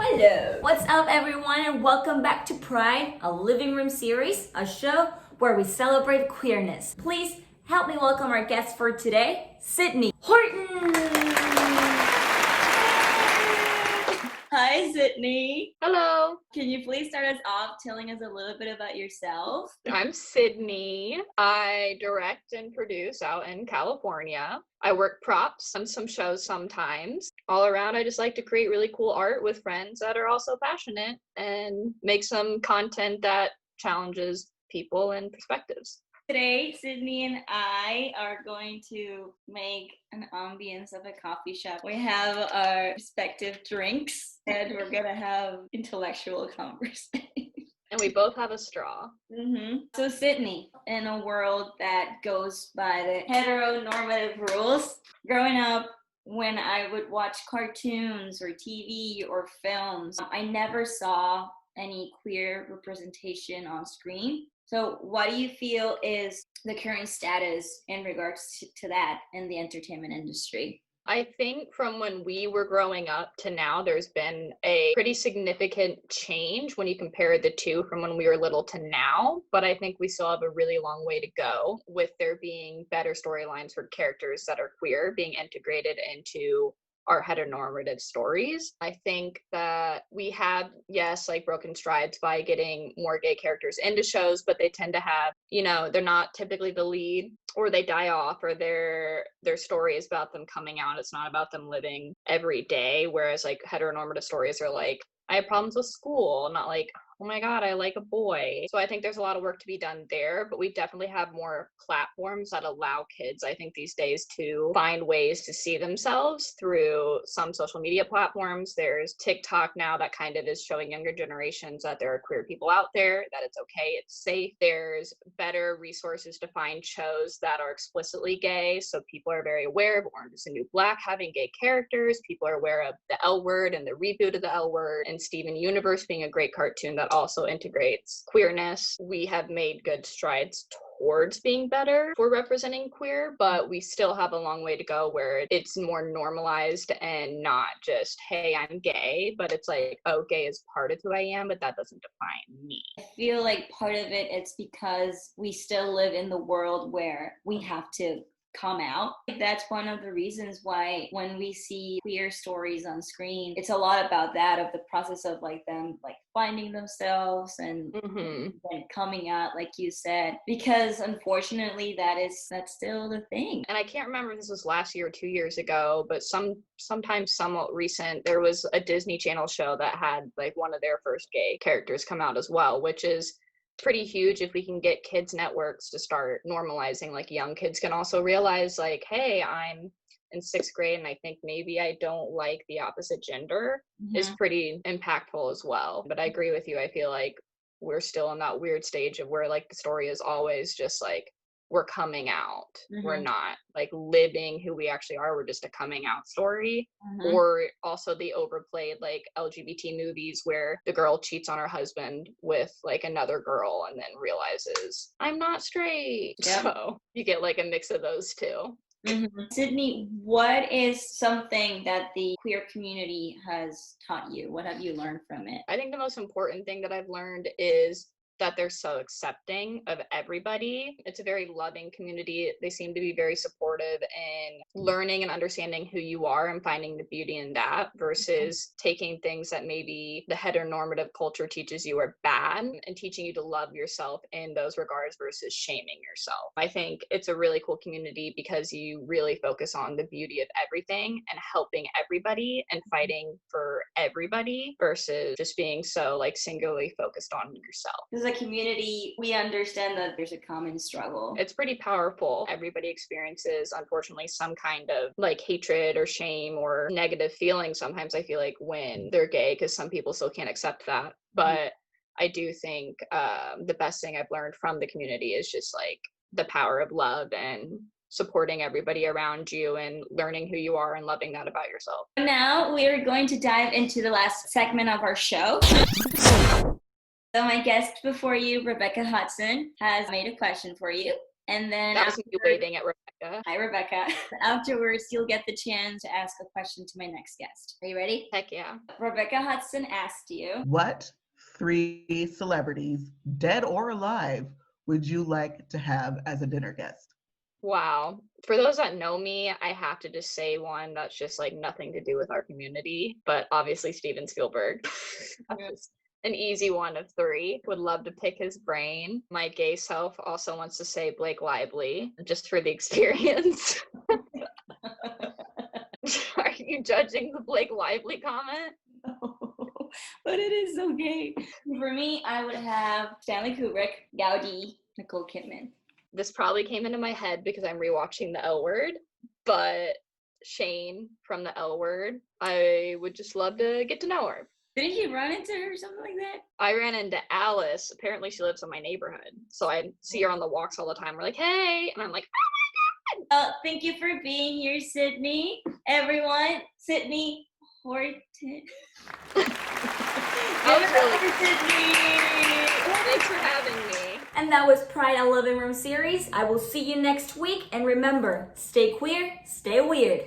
Hello! What's up, everyone, and welcome back to Pride, a living room series, a show where we celebrate queerness. Please help me welcome our guest for today, Sydne Horton! Hi, Sydne. Hello, Can you please start us off telling us a little bit about yourself? I'm Sydne. I direct and produce out in California. I work props on some shows sometimes. All around, I just like to create really cool art with friends that are also passionate and make some content that challenges people and perspectives. Today, Sydne and I are going to make an ambience of a coffee shop. We have our respective drinks and we're gonna have intellectual conversation. And we both have a straw. So Sydne, in a world that goes by the heteronormative rules, growing up, when I would watch cartoons or TV or films, I never saw any queer representation on screen. So what do you feel is the current status in regards to that in the entertainment industry? I think from when we were growing up to now, there's been a pretty significant change when you compare the two from when we were little to now. But I think we still have a really long way to go with there being better storylines for characters that are queer being integrated into our heteronormative stories. I think that we have, yes, like broken strides by getting more gay characters into shows, but they tend to have, they're not typically the lead, or they die off, or their story is about them coming out. It's not about them living every day. Whereas like heteronormative stories are like, I have problems with school, not like, oh my God, I like a boy. So I think there's a lot of work to be done there, but we definitely have more platforms that allow kids, I think these days, to find ways to see themselves through some social media platforms. There's TikTok now that kind of is showing younger generations that there are queer people out there, that it's okay, it's safe. There's better resources to find shows that are explicitly gay, so people are very aware of Orange is the New Black having gay characters. People are aware of the L Word and the reboot of the L Word, and Steven Universe being a great cartoon that also integrates queerness. We have made good strides towards being better for representing queer, but we still have a long way to go where it's more normalized and not just, hey, I'm gay, but it's like, oh, gay is part of who I am, but that doesn't define me. I feel like part of it's because we still live in the world where we have to come out. That's one of the reasons why when we see queer stories on screen, it's a lot about that, of the process of like them like finding themselves and then coming out, like you said, because unfortunately that's still the thing. And I can't remember if this was last year or 2 years ago, but sometimes somewhat recent, there was a Disney Channel show that had like one of their first gay characters come out as well, which is pretty huge if we can get kids networks to start normalizing. Like young kids can also realize like, hey, I'm in 6th grade and I think maybe I don't like the opposite gender is pretty impactful as well. But I agree with you. I feel like we're still in that weird stage of where like the story is always just like, we're coming out. We're not like living who we actually are. We're just a coming out story. Or also the overplayed like LGBT movies where the girl cheats on her husband with like another girl and then realizes I'm not straight. Yep. So you get like a mix of those two. Sydne, what is something that the queer community has taught you? What have you learned from it? I think the most important thing that I've learned is that they're so accepting of everybody. It's a very loving community. They seem to be very supportive in learning and understanding who you are and finding the beauty in that versus taking things that maybe the heteronormative culture teaches you are bad and teaching you to love yourself in those regards versus shaming yourself. I think it's a really cool community because you really focus on the beauty of everything and helping everybody and fighting for everybody versus just being so like singularly focused on yourself. As a community, we understand that there's a common struggle. It's pretty powerful. Everybody experiences, unfortunately, some kind of like hatred or shame or negative feeling sometimes, I feel like, when they're gay, because some people still can't accept that. But I do think the best thing I've learned from the community is just like the power of love and supporting everybody around you and learning who you are and loving that about yourself. Now we're going to dive into the last segment of our show. So my guest before you, Rebecca Hudson, has made a question for you. And then That was me waving at Rebecca. Hi, Rebecca. Afterwards, you'll get the chance to ask a question to my next guest. Are you ready? Heck yeah. Rebecca Hudson asked you, what 3 celebrities, dead or alive, would you like to have as a dinner guest? Wow. For those that know me, I have to just say one that's just like nothing to do with our community, but obviously Steven Spielberg. That's just an easy one of 3. Would love to pick his brain. My gay self also wants to say Blake Lively, just for the experience. Are you judging the Blake Lively comment? no, but it is so gay. For me, I would have Stanley Kubrick, Gaudi, Nicole Kidman. This probably came into my head because I'm rewatching The L Word, but Shane from The L Word, I would just love to get to know her. Didn't he run into her or something like that? I ran into Alice. Apparently she lives in my neighborhood. So I see her on the walks all the time. We're like, hey. And I'm like, Thank you for being here, Sydney. Everyone, Sydne Horton. I was really Sydney. Thanks for having me. And that was Pride at Living Room series. I will see you next week. And remember, stay queer, stay weird.